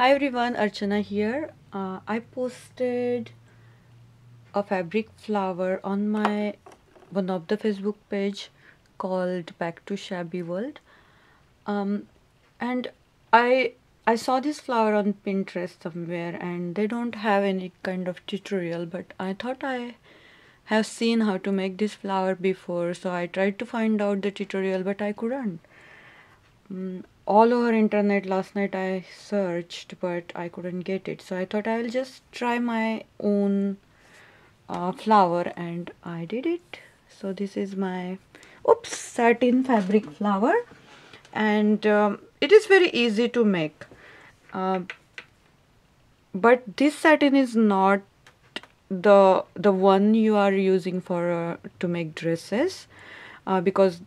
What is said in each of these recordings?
Hi everyone, Archana here. I posted a fabric flower on my one of the Facebook page called Back to Shabby World. Um, and I I saw this flower on Pinterest somewhere, and they don't have any kind of tutorial, but I thought I have seen how to make this flower before, so I tried to find out the tutorial, but I couldn't. All over internet last night I searched, but I couldn't get it, so I thought I'll just try my own flower, and I did it. So this is my satin fabric flower, and it is very easy to make, uh, but this satin is not the one you are using for to make dresses, because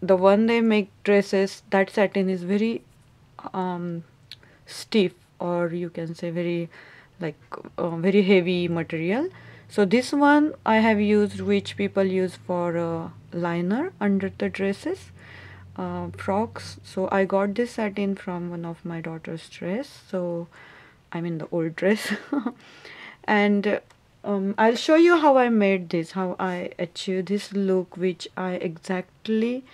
the one they make dresses, that satin is very um, stiff, or you can say very like very heavy material. So this one I have used, which people use for liner under the dresses, frocks. So I got this satin from one of my daughter's dress, so I mean the old dress. And I'll show you how I made this, how I achieved this look, which I exactly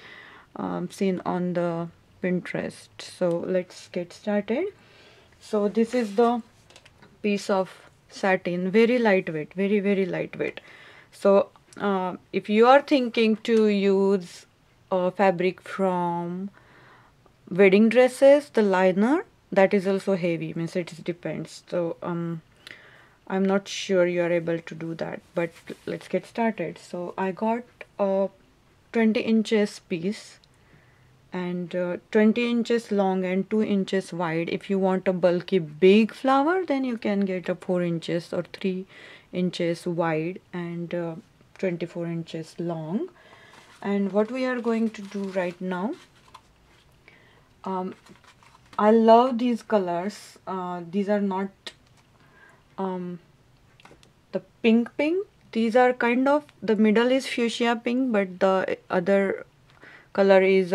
seen on the Pinterest. So let's get started. So this is the piece of satin, very lightweight, very lightweight. So if you are thinking to use fabric from wedding dresses, the liner, that is also heavy, means it depends. So I'm not sure you are able to do that, but let's get started. So I got a 20 inches piece, and 20 inches long and 2 inches wide. If you want a bulky big flower, then you can get a 4 inches or 3 inches wide and 24 inches long. And what we are going to do right now, I love these colors. These are not um, the pink. These are kind of, the middle is fuchsia pink, but the other color is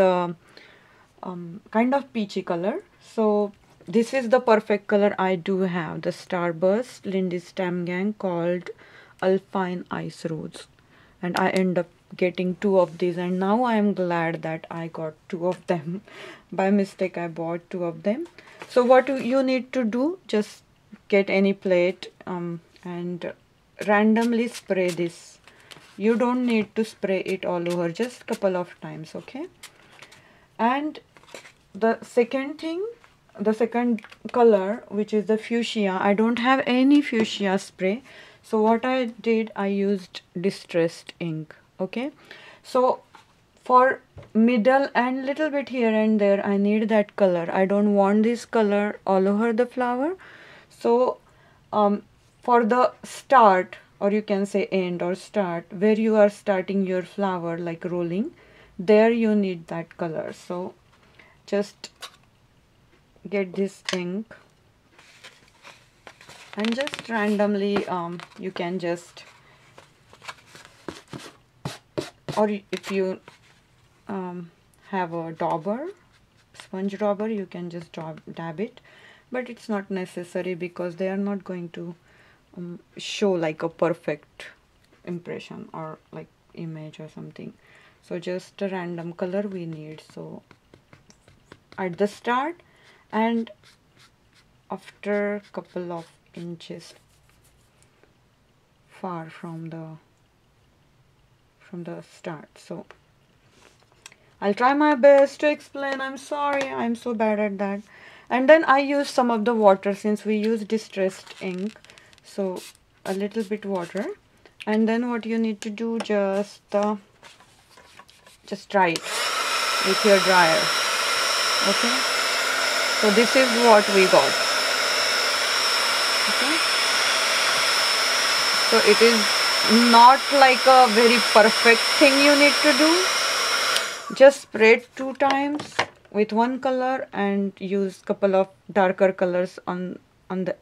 kind of peachy color. So this is the perfect color. I do have the Starburst Lindy Stem Gang called Alpine Ice Rose, and I end up getting two of these, and now I am glad that I got two of them. By mistake I bought two of them. So what you need to do, just get any plate and randomly spray this. You don't need to spray it all over, just couple of times, okay? And the second thing, the second color, which is the fuchsia, I don't have any fuchsia spray, so what I did, I used distressed ink. Okay, so for middle and little bit here and there, I need that color. I don't want this color all over the flower. So for the start, or you can say end or start, where you are starting your flower, like rolling, there you need that color. So just get this ink and just randomly you can just, or if you have a dauber, sponge dauber, you can just dab it, but it's not necessary because they are not going to show like a perfect impression or like image or something. So just a random color we need. So at the start and after couple of inches far from the start. So I'll try my best to explain. I'm sorry, I'm so bad at that. And then I use some of the water, since we use distressed ink, so a little bit water. And then what you need to do, just dry it with your dryer. Okay, so this is what we got. Okay, so it is not like a very perfect thing you need to do. Just spread 2 times with one color and use couple of darker colors on the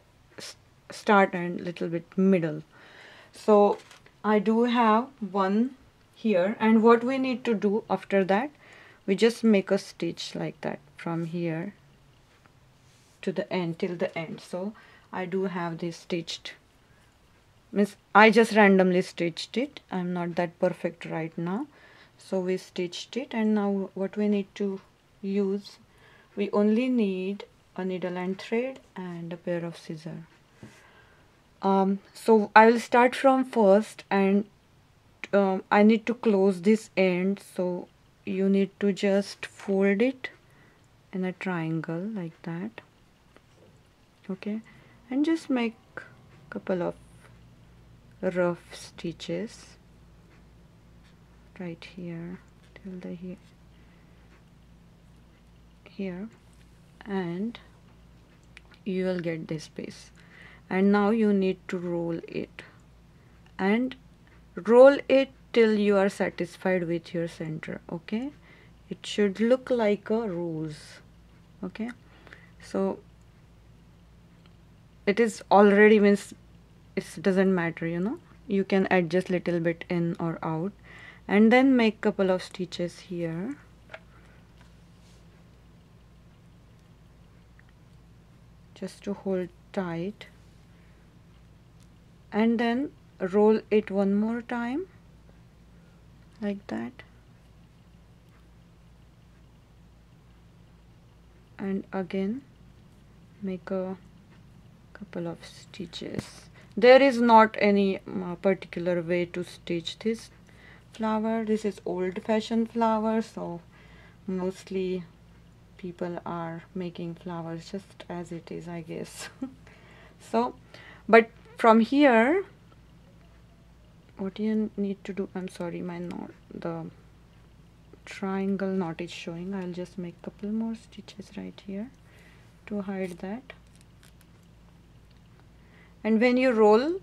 start and little bit middle. So I do have one here, and what we need to do after that, we just make a stitch like that from here to the end, till the end. So I do have this stitched, means I just randomly stitched it. I'm not that perfect right now. So we stitched it, and now what we need to use, we only need a needle and thread and a pair of scissors. So I will start from first, and I need to close this end, so you need to just fold it in a triangle like that, okay, and just make a couple of rough stitches right here till the here, and you will get this piece. And now you need to roll it, and roll it till you are satisfied with your center, okay. It should look like a rose, okay. So it is already, means it doesn't matter, you know, you can adjust little bit in or out, and then make couple of stitches here, just to hold tight, and then roll it one more time like that, and again make a couple of stitches. There is not any particular way to stitch this flower. This is old-fashioned flower, so mostly people are making flowers just as it is, I guess. So, but from here, what you need to do, I'm sorry, my knot, the triangle knot is showing. I'll just make couple more stitches right here to hide that. And when you roll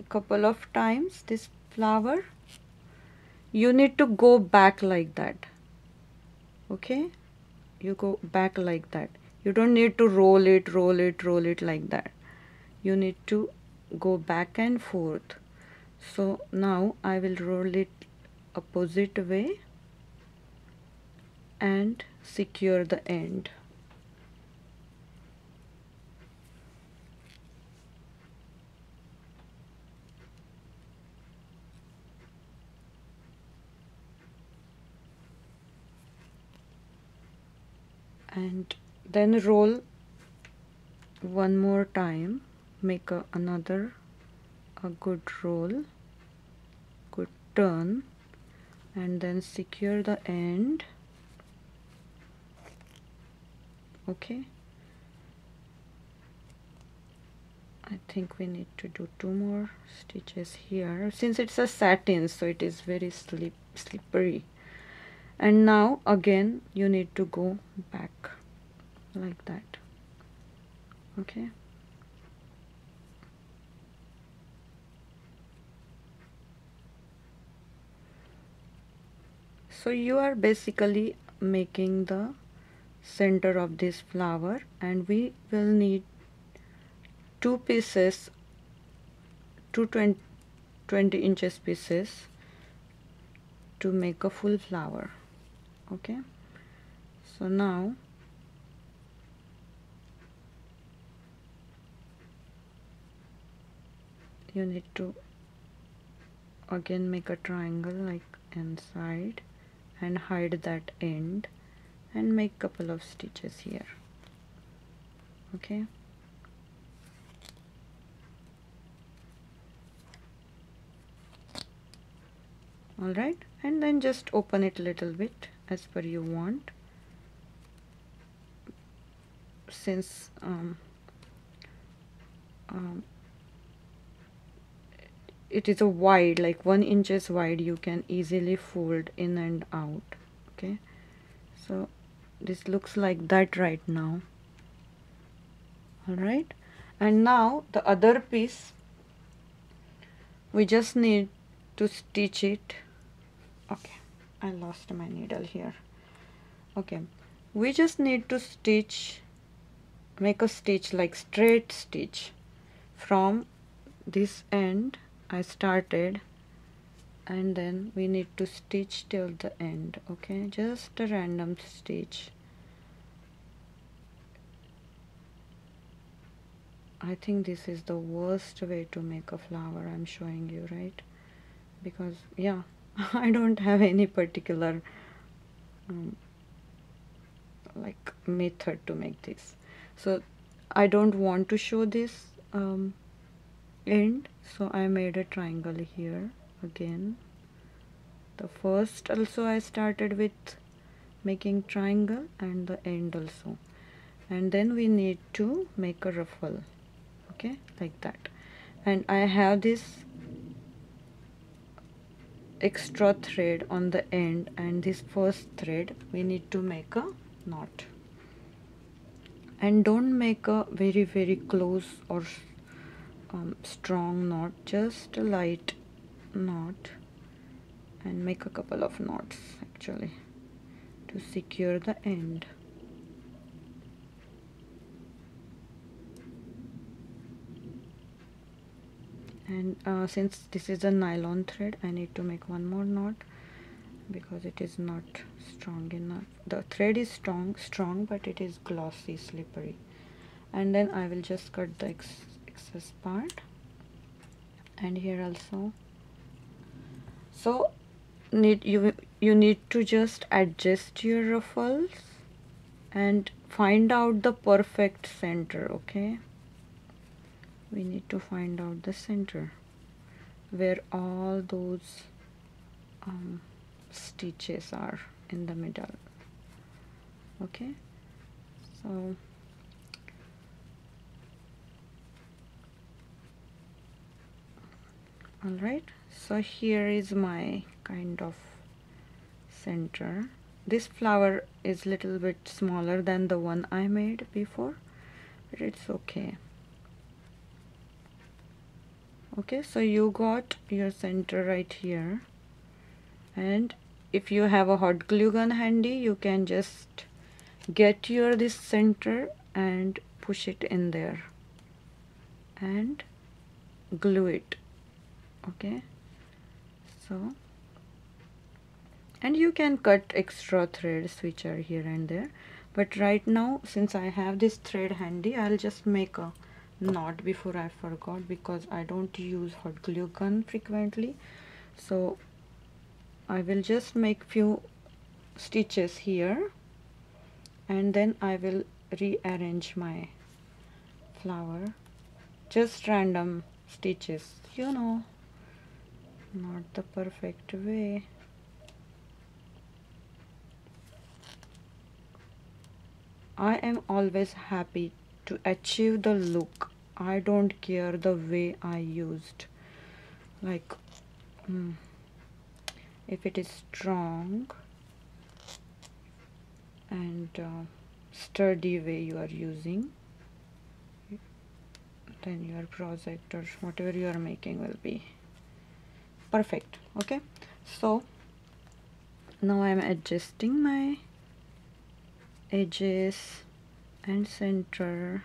a couple of times this flower, you need to go back like that, okay. You go back like that. You don't need to roll it like that. You need to go back and forth. So now I will roll it opposite way and secure the end. And then roll one more time, make another good roll, good turn, and then secure the end, okay. I think we need to do 2 more stitches here, since it's a satin, so it is very slippery. And now again you need to go back like that, okay. So you are basically making the center of this flower, and we will need 2 pieces, 20 inches pieces to make a full flower, okay. So now you need to again make a triangle like inside and hide that end and make couple of stitches here, okay. Alright, and then just open it a little bit as per you want, since it is a wide, like 1 inches wide, you can easily fold in and out, okay. So this looks like that right now. Alright, and now the other piece, we just need to stitch it. Okay, I lost my needle here. Okay, we just need to stitch, make a stitch like straight stitch from this end I started, and then we need to stitch till the end, okay. Just a random stitch, I think this is the worst way to make a flower I'm showing you, right? Because yeah, I don't have any particular like method to make this, so I don't want to show this end, so I made a triangle here again. The first also I started with making triangle and the end also, and then we need to make a ruffle, okay, like that. And I have this extra thread on the end, and this first thread we need to make a knot. And don't make a very close or strong knot, just a light knot, and make a couple of knots actually to secure the end. And since this is a nylon thread, I need to make one more knot because it is not strong enough. The thread is strong, but it is glossy, slippery. And then I will just cut the excess part, and here also. So you need to just adjust your ruffles and find out the perfect center, okay? We need to find out the center where all those stitches are in the middle, okay? So alright, so here is my kind of center. This flower is little bit smaller than the one I made before, but it's okay. Okay, so you got your center right here, and if you have a hot glue gun handy, you can just get your this center and push it in there and glue it, okay? So, and you can cut extra threads which are here and there, but right now since I have this thread handy, I'll just make a knot before I forgot, because I don't use hot glue gun frequently. So I will just make few stitches here, and then I will rearrange my flower, just random stitches, you know, not the perfect way. I am always happy to achieve the look. I don't care the way I used, like if it is strong and sturdy way you are using, then your project or whatever you are making will be perfect, okay? So now I am adjusting my edges and center,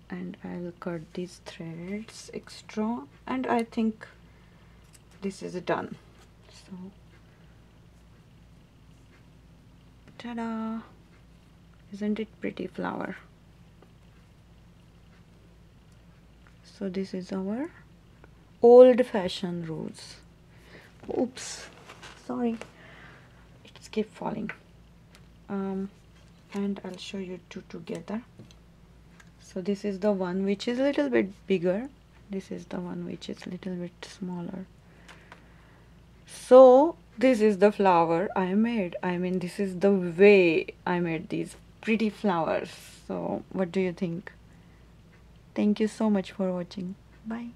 and I'll cut these threads extra, and I think this is done. So ta-da! Isn't it pretty flower? So this is our old-fashioned rose. Oops, sorry, it's keep falling. And I'll show you two together. So this is the one which is a little bit bigger, this is the one which is a little bit smaller. So this is the flower I made. I mean, this is the way I made these pretty flowers. So what do you think? Thank you so much for watching. Bye.